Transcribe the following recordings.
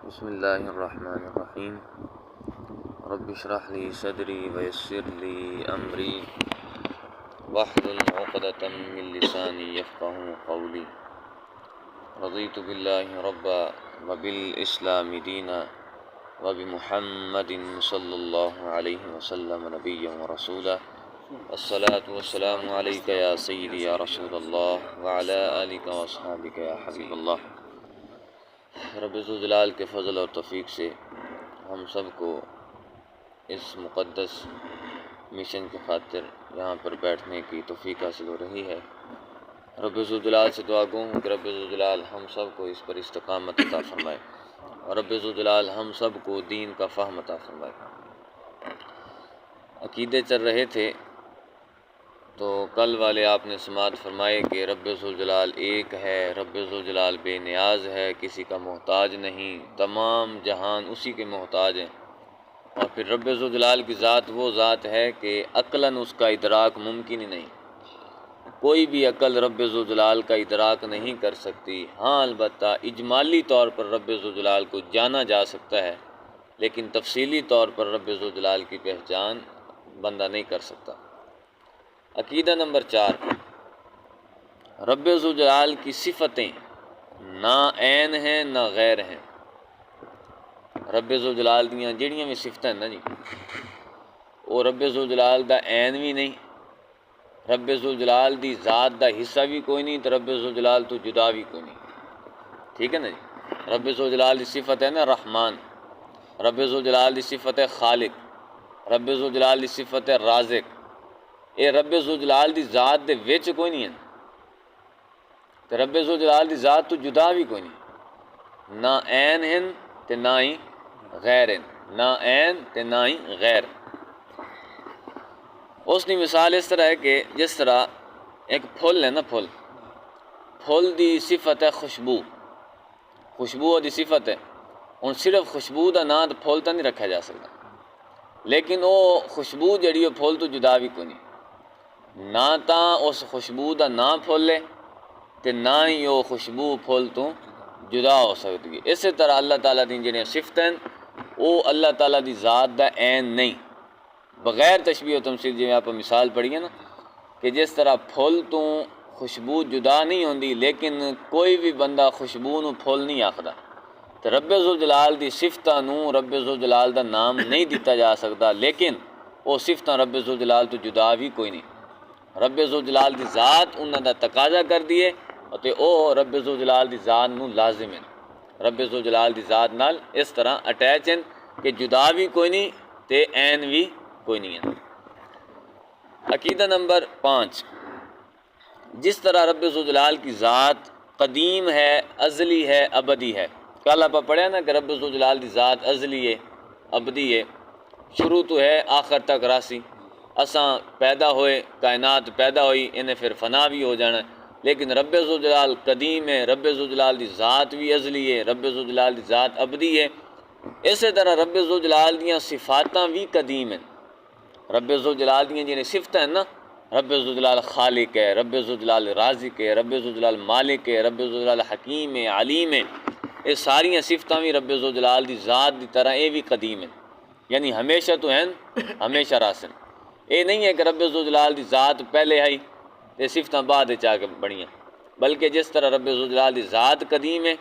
بسم اللہ الرحمن الرحیم رب اشرح لی صدری ویسر لی امری واحلل عقدۃ من لسانی یفقہوا قولی رضیت باللہ ربا وبالاسلام دینا وبمحمد صلی اللہ علیہ وسلم نبیا ورسولا الصلاۃ والسلام علیک یا سیدی یا رسول اللہ وعلی آلک واصحابک یا حبیب اللہ۔ رب ذوالجلال کے فضل اور توفیق سے ہم سب کو اس مقدس مشن کی خاطر یہاں پر بیٹھنے کی توفیق حاصل ہو رہی ہے۔ رب ذوالجلال سے دعا گو ہوں کہ رب ذوالجلال ہم سب کو اس پر استقامت عطا فرمائے اور رب ذوالجلال ہم سب کو دین کا فہم عطا فرمائے۔ عقیدے چل رہے تھے تو کل والے آپ نے سماعت فرمائے کہ رب ذوالجلال ایک ہے، رب ذوالجلال بے نیاز ہے، کسی کا محتاج نہیں، تمام جہان اسی کے محتاج ہیں۔ اور پھر رب ذوالجلال کی ذات وہ ذات ہے کہ عقلاً اس کا ادراک ممکن ہی نہیں، کوئی بھی عقل رب ذوالجلال کا ادراک نہیں کر سکتی۔ ہاں البتہ اجمالی طور پر رب ذوالجلال کو جانا جا سکتا ہے، لیکن تفصیلی طور پر رب ذوالجلال کی پہچان بندہ نہیں کر سکتا۔ عقیدہ نمبر 4، رب ذوالجلال کی صفتیں نہ عین ہیں نہ غیر ہیں۔ رب ذوالجلال دیاں جڑیاں بھی صفتیں نا جی، وہ رب ذوالجلال دا عین بھی نہیں، رب ذوالجلال دی ذات دا حصہ بھی کوئی نہیں، تو رب ذوالجلال تو جدا بھی کوئی نہیں، ٹھیک ہے نا جی۔ رب ذوالجلال دی صفت ہے نا رحمان، رب ذوالجلال دی صفت ہے خالق، رب ذوالجلال دی صفت ہے رازق۔ اے رب ذوالجلال دی ذات دے وچ کوئی نہیں ہے، تو رب ذوالجلال دی ذات تو جدا بھی کوئی نہیں، نہ عین ہیں تے نہ ہی غیر ہیں، نہ عین تے نہ ہی غیر۔ اس کی مثال اس طرح ہے کہ جس طرح ایک پھل ہے نا، پھل دی صفت ہے خوشبو، خوشبو دی صفت ہے، ہن صرف خوشبو دا نام تے پھل تو نہیں رکھا جا سکتا، لیکن وہ خوشبو جڑی ہے پھل تو جدا بھی کوئی نہیں، نہ تاں اس خوشبو دا نام پھل ہے تے نہ ہی وہ خوشبو پھل تو جدا ہو سکتی ہے۔ اسی طرح اللہ تعالیٰ دی جڑیاں صفتیں وہ اللہ تعالیٰ دی ذات دا عین نہیں، بغیر تشبیہ و تمثیل۔ جی آپ مثال پڑھی ہے نا کہ جس طرح پھل تو خوشبو جدا نہیں ہوندی، لیکن کوئی بھی بندہ خوشبو نو پھل نہیں آکھدا، تو رب ذوالجلال دی صفتاں نو رب ذوالجلال دا نام نہیں دیتا جا سکتا، لیکن وہ صفتاں رب ذوالجلال تو جدا بھی کوئی نہیں۔ رب ذوالجلال دی ذات انہاں دا تقاضا کر دیے تے او رب ذوالجلال دی ذات نو لازم ہیں، رب ذوالجلال دی ذات نال اس طرح اٹیچ ہیں کہ جدا بھی کوئی نہیں تے عین بھی کوئی نہیں ہے۔ عقیدہ نمبر 5، جس طرح رب ذوالجلال کی ذات قدیم ہے، ازلی ہے، ابدی ہے۔ کل آپ پڑھا نا کہ رب ذوالجلال دی ذات ازلی ہے، ابدی ہے، شروع تو ہے آخر تک راسی۔ اساں پیدا ہوئے، کائنات پیدا ہوئی، انہیں پھر فنا بھی ہو جانا ہے، لیکن رب ذوالجلال قدیم ہے، رب ذوالجلال دی ذات بھی ازلی ہے، رب ذوالجلال دی ذات ابدی ہے۔ اسی طرح رب ذوالجلال دیاں صفاتاں بھی قدیم ہیں۔ رب ذوالجلال دیاں جنہیں صفتیں ہیں نا، رب ذوالجلال خالق ہے، رب ذوالجلال رازق ہے، رب ذوالجلال مالک ہے، رب ذوالجلال حکیم ہے، علیم ہے، یہ ساریاں صفتاں بھی رب ذوالجلال دی ذات دی طرح یہ بھی قدیم ہیں، یعنی ہمیشہ تو ہیں، ہمیشہ راسن۔ یہ نہیں ہے کہ رب ذوالجلال دی ذات پہلے آئی تے صفتاں بعد چاہ کے بڑھیاں، بلکہ جس طرح رب ذوالجلال دی ذات قدیم ہے،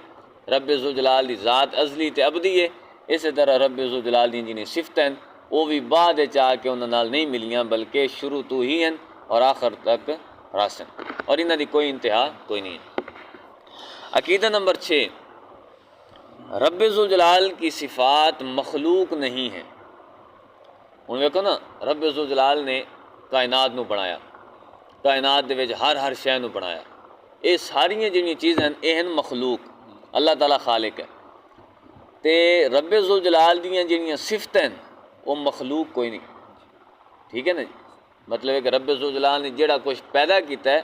رب ذوالجلال دی ذات ازلی تے ابدی ہے، اسی طرح رب ذوالجلال دی جنہیں صفتیں وہ بھی بعد چاہ کے انہاں نال نہیں ملیاں، بلکہ شروع تو ہی ہیں اور آخر تک راسن، اور انہاں دی کوئی انتہا کوئی نہیں ہے۔ عقیدہ نمبر 6، رب ذوالجلال کی صفات مخلوق نہیں ہیں۔ ہن ویکھو نا، رب ذوالجلال نے کائنات نو بنایا، کائنات دے وچ ہر شے نو بنایا، یہ ساریاں جڑیاں چیزاں یہ ہیں مخلوق، اللہ تعالیٰ خالق ہے، تے رب ذوالجلال دیاں جڑیاں صفتیں وہ مخلوق کوئی نہیں، ٹھیک ہے نا جی۔ مطلب ہے کہ رب ذوالجلال نے جڑا کچھ پیدا کیتا ہے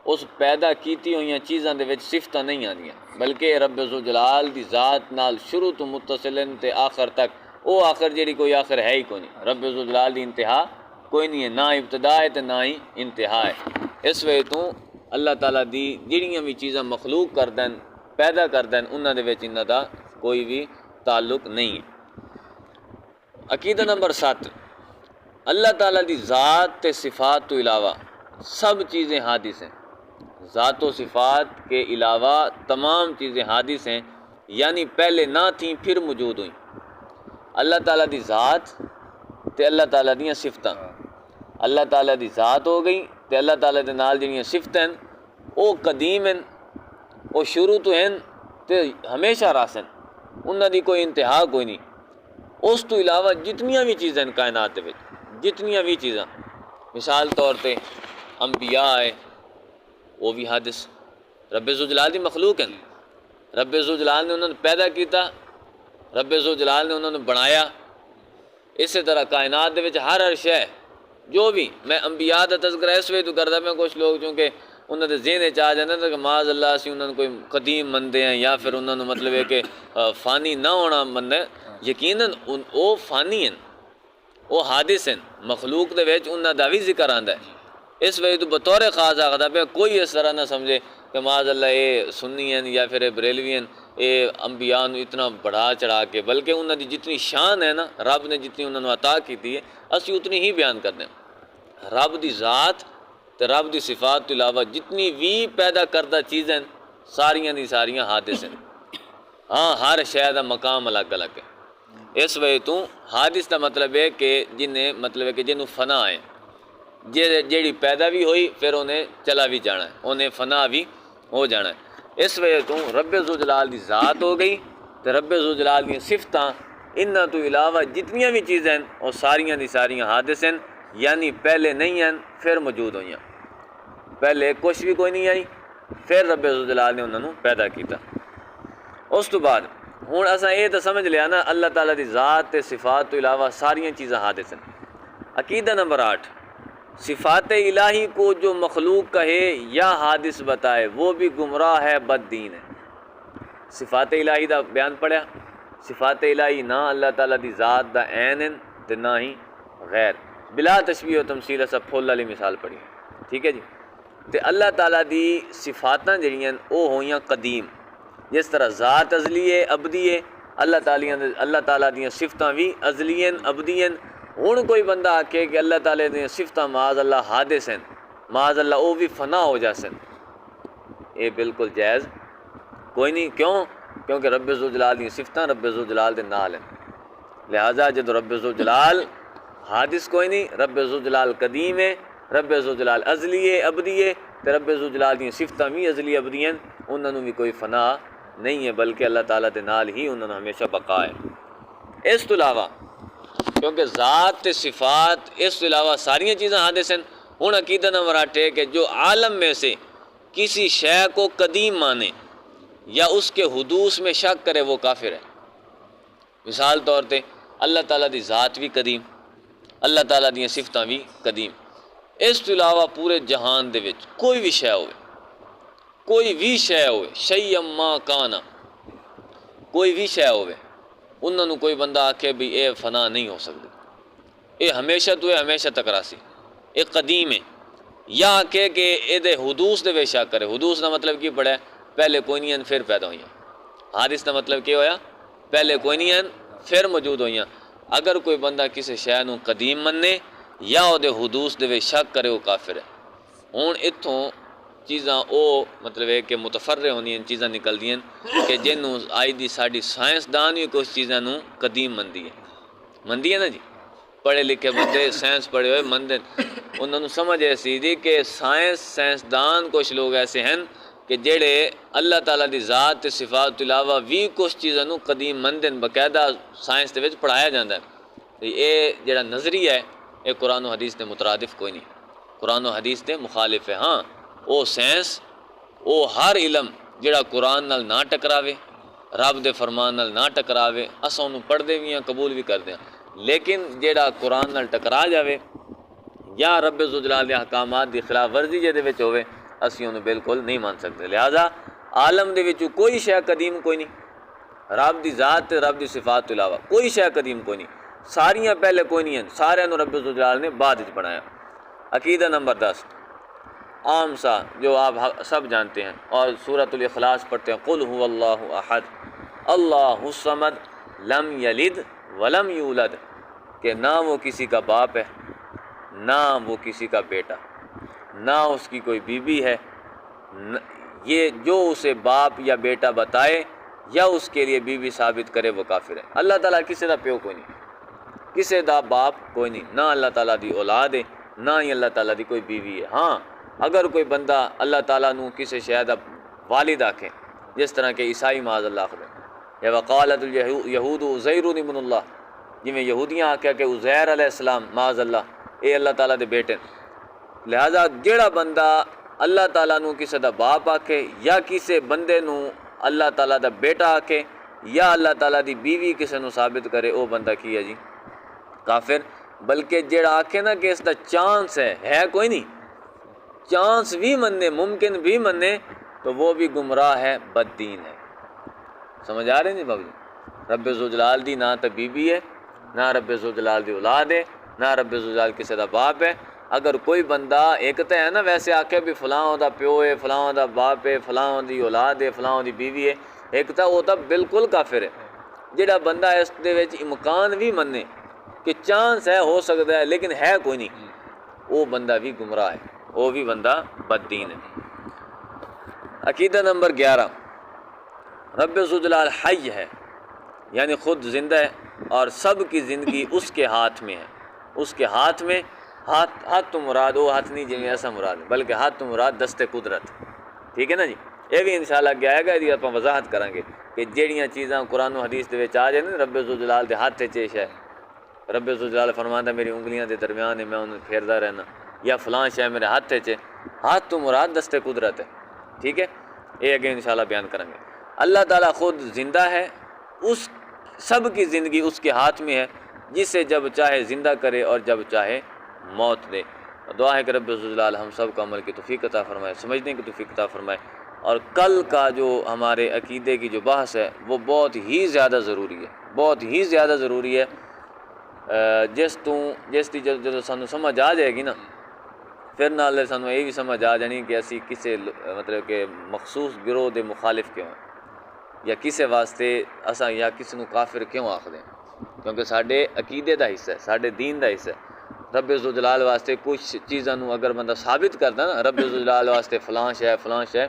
اس پیدا کیتی ہوئیاں چیزاں دے وچ صفتاں نہیں آندیاں، بلکہ رب ذوالجلال دی ذات نال شروع تو متصل ہیں تے آخر تک، وہ آخر جڑی کوئی آخر ہے ہی کوئی نہیں، رب ذوالجلال دی انتہا کوئی نہیں ہے، نہ ابتدا ہے تے نہ ہی انتہا ہے۔ اس وجہ تو اللہ تعالیٰ دی جڑیاں بھی چیزاں مخلوق کر دین، پیدا کر دین، انہاں دے وچ انہاں دا کوئی بھی تعلق نہیں ہے۔ عقیدہ نمبر 7، اللہ تعالیٰ دی ذات تے صفات تو علاوہ سب چیزیں حادث ہیں۔ ذات و صفات کے علاوہ تمام چیزیں حادث ہیں، یعنی پہلے نہ تھیں پھر موجود ہوئیں۔ اللہ تعالیٰ دی ذات تے اللہ تعالیٰ دیاں صفتاں، اللہ تعالیٰ دی ذات ہو گئی تے اللہ تعالیٰ دے نال جڑیاں صفتاں ہیں وہ قدیم ہیں، وہ شروع تو ہیں تے ہمیشہ راسن، انہاں دی کوئی انتہا کوئی نہیں۔ اس تو علاوہ جتنیاں بھی چیزیں ہیں کائنات دے وچ، جتنیاں بھی چیزاں، مثال طور تے انبیاء ہے وہ بھی حادث، رب ذوالجلال دی مخلوق ہیں، رب ذوالجلال نے انہوں نے پیدا کیتا، رب ذوالجلال نے انہوں نے بنایا۔ اسی طرح کائنات دے وچ ہر شے جو بھی، میں انبیاء دا تذکرہ اس وجہ تو کردا پیا، کچھ لوگ چونکہ انہوں نے ذہن چ آ جاندے کہ معاذ اللہ اسی انہوں نے کوئی قدیم مندے ہیں یا پھر انہوں نے مطلب ہے کہ فانی نہ ہونا مندے، یقیناً وہ فانی ہیں، وہ حادث ہیں، مخلوق دے وچ انہاں دا بھی ذکر آندا ہے۔ اس وجہ تو بطور خاص آخدا پیا کوئی اس طرح نہ سمجھے کہ معاذ اللہ یہ سنی ہیں یا پھر بریلوی ہیں، یہ انبیاء نو اتنا بڑھا چڑھا کے، بلکہ انہاں دی جتنی شان ہے نا، رب نے جتنی انہوں نے عطا کیتی ہے اسی اتنی ہی بیان کرنے ہیں۔ رب دی ذات تے رب دی صفات تو علاوہ جتنی بھی پیدا کردہ چیزیں ساریاں دی ساریاں حادث ہیں۔ ہاں ہر شے دا مقام الگ الگ ہے۔ اس وجہ تو حادث دا مطلب ہے کہ جنہیں مطلب ہے کہ جنہوں فنا ہے، جیڑی پیدا بھی ہوئی پھر انہیں چلا بھی جانا ہے، انہیں فنا بھی ہو جانا ہے۔ اس وجہ تو رب ذوالجلال دی ذات ہو گئی تو رب ذوالجلال دی صفتاں، انہاں تو علاوہ جتنیاں بھی چیزیں ہیں وہ ساریاں دی ساریاں حادث ہیں، یعنی پہلے نہیں ہیں پھر موجود ہوئیاں، پہلے کچھ بھی کوئی نہیں آئی پھر رب ذوالجلال نے انہوں نے پیدا کیتا۔ اس تو بعد ہوں اساں یہ تو سمجھ لیا نا اللہ تعالیٰ دی ذات تے صفات تو علاوہ ساریاں چیزیں حادث ہیں۔ عقیدہ نمبر 8، صفات الہی کو جو مخلوق کہے یا حادث بتائے وہ بھی گمراہ ہے، بد دین ہے۔ صفات الہی دا بیان پڑھیا، صفات الہی نہ اللہ تعالیٰ دی ذات دا عین ہیں تے نہ ہی غیر، بلا تشبیہ و تمثیل، اسا پھول والی مثال پڑھی، ٹھیک ہے جی۔ تے اللہ تعالیٰ دی صفاتاں جڑیاں وہ ہوئیاں قدیم، جس طرح ذات ازلی ہے ابدی ہے، اللہ تعالیٰ دیاں صفتاں بھی ازلی ہیں ابدی ہیں۔ ہوں کوئی بندہ آکھے کہ اللہ تعالیٰ دیاں صفتاں معاذ اللہ حادث ہیں، معاذ اللہ وہ بھی فنا ہو جاسن، یہ بالکل جائز کوئی نہیں۔ کیوں؟ کیونکہ رب ذوالجلال دی صفتاں رب ذوالجلال دے نال ہیں، لہٰذا جب رب ذوالجلال حادث کوئی نہیں، رب ذوالجلال قدیم ہے، رب ذوالجلال ازلی ہے ابدی ہے، تو رب ذوالجلال دی صفتاں بھی ازلی ابدی ہیں، انہوں نے بھی کوئی فنا نہیں ہے، بلکہ اللہ تعالیٰ دے نال ہی انہوں نے ہمیشہ بقا ہے۔ اس تو علاوہ کیونکہ ذات تے صفات اس تو علاوہ ساریاں چیزیں حادث ہیں۔ ہوں عقیدہ نمبر 8 ہے کہ جو عالم میں سے کسی شے کو قدیم مانے یا اس کے حدوث میں شک کرے وہ کافر ہے۔ مثال طور تے اللہ تعالیٰ دی ذات بھی قدیم، اللہ تعالیٰ دیاں صفتاں بھی قدیم، اس تو علاوہ پورے جہان دے وچ کوئی بھی شے ہوئے، کوئی بھی شے ہوئے، شیء ما کانا، کوئی بھی شے ہوئے، انہوں نے کوئی بندہ آکھے بھی اے فنا نہیں ہو سکتی، اے ہمیشہ تو ہے ہمیشہ تک راسی، اے قدیم ہے، یا آکھے کہ اے دے حدوث دے شک کرے۔ حدوث کا مطلب کی پڑھا ہے؟ پہلے کوئی نہیں ہیں پھر پیدا ہوئیاں۔ حادث کا مطلب کیا ہویا؟ پہلے کوئی نہیں ہیں پھر موجود ہوئیاں۔ اگر کوئی بندہ کسی شے نوں قدیم مننے یا او دے حدوث دے شک کرے وہ کافر ہے۔ ہوں اتھوں چیزاں او مطلب ہے کہ متفرع ہونی ہیں، چیزاں نکل دیاں کہ جنوں آئی دی ساڈی سائنسدان بھی کچھ چیزاں نوں قدیم مندی ہے نا جی، پڑھے لکھے بندے سائنس پڑھے ہوئے مندے، انہوں نے سمجھ ایسی دی کہ سائنسدان کچھ لوگ ایسے ہیں کہ جڑے اللہ تعالیٰ دی ذات تے صفات تو علاوہ بھی کچھ چیزاں نوں قدیم مندے، باقاعدہ سائنس دے وچ پڑھایا جاتا ہے۔ یہ جڑا نظریہ ہے یہ قرآن و حدیث دے مترادف کوئی نہیں، قرآن و حدیث دے مخالف ہے۔ ہاں وہ سائنس وہ ہر علم جڑا قرآن نال نہ ٹکراوے، رب دے فرمان نال نہ ٹکراوے، اساں انہوں پڑھدے بھی ہیں قبول بھی کردے ہیں، لیکن جڑا قرآن نال ٹکرا جاوے یا رب ذوالجلال دے احکامات دی خلاف ورزی جے دے وچ ہوے اسی انہوں بالکل نہیں مان سکتے۔ لہذا عالم دے وچ کوئی شے قدیم کوئی نہیں، رب دی ذات تے رب دی صفات تو علاوہ کوئی شے قدیم کوئی نہیں، ساریاں پہلے کوئی نہیں ہیں، سارے انہوں رب ذوالجلال نے بعد وچ بنایا۔ عقیدہ نمبر 10 عام سا جو آپ سب جانتے ہیں اور سورۃ الاخلاص پڑھتے ہیں، قل هو اللہ احد اللہ الصمد لم یلد ولم یولد، کہ نہ وہ کسی کا باپ ہے نہ وہ کسی کا بیٹا، نہ اس کی کوئی بیوی ہے، یہ جو اسے باپ یا بیٹا بتائے یا اس کے لیے بیوی ثابت کرے وہ کافر ہے۔ اللہ تعالیٰ کسی دا پیو کوئی نہیں، کسی دا باپ کوئی نہیں، نہ اللہ تعالیٰ دی اولاد ہے نہ ہی اللہ تعالیٰ دی کوئی بیوی ہے۔ ہاں اگر کوئی بندہ اللہ تعالیٰ نو کسی شاید والد آکھے، جس طرح کہ عیسائی معاذ اللہ آخر یا وقالت الیہود عزیر ابن اللہ، جی میں یہودیاں آکھیا کہ عزیر علیہ السلام معاذ اللہ اے اللہ تعالیٰ دے بیٹے، لہذا جیڑا بندہ اللہ تعالیٰ نو کسی دا باپ آکھے یا کسی بندے نو اللہ تعالیٰ دا بیٹا آکھے یا اللہ تعالیٰ دی بیوی کسی نو ثابت کرے، او بندہ کی ہے جی کافر۔ بلکہ جیڑا آکھے نا کہ اس دا چانس ہے کوئی نہیں، چانس بھی مننے ممکن بھی مننے، تو وہ بھی گمراہ ہے، بد دین ہے۔ سمجھ آ رہے ہیں جی بابو جی؟ رب ذوالجلال دی نہ تو بیوی ہے، نہ رب ذوالجلال دی اولاد ہے، نہ رب ذوالجلال کسی دا باپ ہے۔ اگر کوئی بندہ ایک تو ہے نا ویسے آکھے بھی فلاں دا پیو ہے، فلاں دا باپ ہے، فلاں دی اولاد ہے، فلاں دی بیوی ہے، ایک تو وہ تو بالکل کافر ہے۔ جڑا بندہ اس دے وچ امکان بھی مننے کہ چانس ہے ہو سکتا ہے لیکن ہے کوئی نہیں، وہ بندہ بھی گمراہ ہے، وہ بھی بندہ بد دین ہے۔ عقیدہ نمبر 11، رب ذوالجلال حی ہے، یعنی خود زندہ ہے اور سب کی زندگی اس کے ہاتھ میں ہے۔ اس کے ہاتھ میں، ہاتھ تو مراد وہ ہاتھ نہیں جی ایسا مراد ہے، بلکہ ہاتھ تو مراد دست قدرت، ٹھیک ہے نا جی؟ یہ بھی انشاءاللہ اگے آئے گا، یہ آپ وضاحت کریں گے کہ جیڑیاں چیزاں قرآن و حدیث دے وچ آ جائیں نا رب ذوالجلال دے ہاتھ چیش ہے، رب ذوالجلال فرماندا میری انگلیاں دے درمیان ہے میں انہیں پھیردا رہنا، یا فلاں شے میرے ہاتھ چ، ہاتھ تو مراد دست قدرت ہے، ٹھیک ہے؟ یہ اگے انشاءاللہ بیان کریں گے۔ اللہ تعالیٰ خود زندہ ہے، اس سب کی زندگی اس کے ہاتھ میں ہے، جسے جب چاہے زندہ کرے اور جب چاہے موت دے۔ دعا ہے کہ رب ذوالجلال ہم سب کو عمل کی توفیق عطا فرمائے، سمجھنے کی توفیق عطا فرمائے، اور کل کا جو ہمارے عقیدے کی جو بحث ہے وہ بہت ہی زیادہ ضروری ہے، بہت ہی زیادہ ضروری ہے۔ جس دی جدو سانو سمجھ آ جائے گی نا، پھر نالے سانو یہ بھی سمجھ آ جانی کہ اسی کسے مطلب کہ مخصوص گروہ دے مخالف کیوں ہیں، یا کسے واسطے اساں یا کسی نو کافر کیوں آکھ دیں، کیونکہ ساڈے عقیدے دا حصہ ہے، ساڈے دین دا حصہ ہے۔ رب ذوالجلال واسطے کچھ چیزاں نو اگر بندہ ثابت کردا نا رب ذوالجلال واسطے فلاں شے فلاں شے،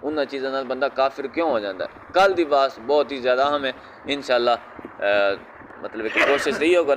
انہاں چیزاں نال بندہ کافر کیوں ہو جاندا ہے۔ کل دی بات بہت ہی زیادہ اہم ہے، انشاءاللہ مطلب کہ کوشش رہی ہوگا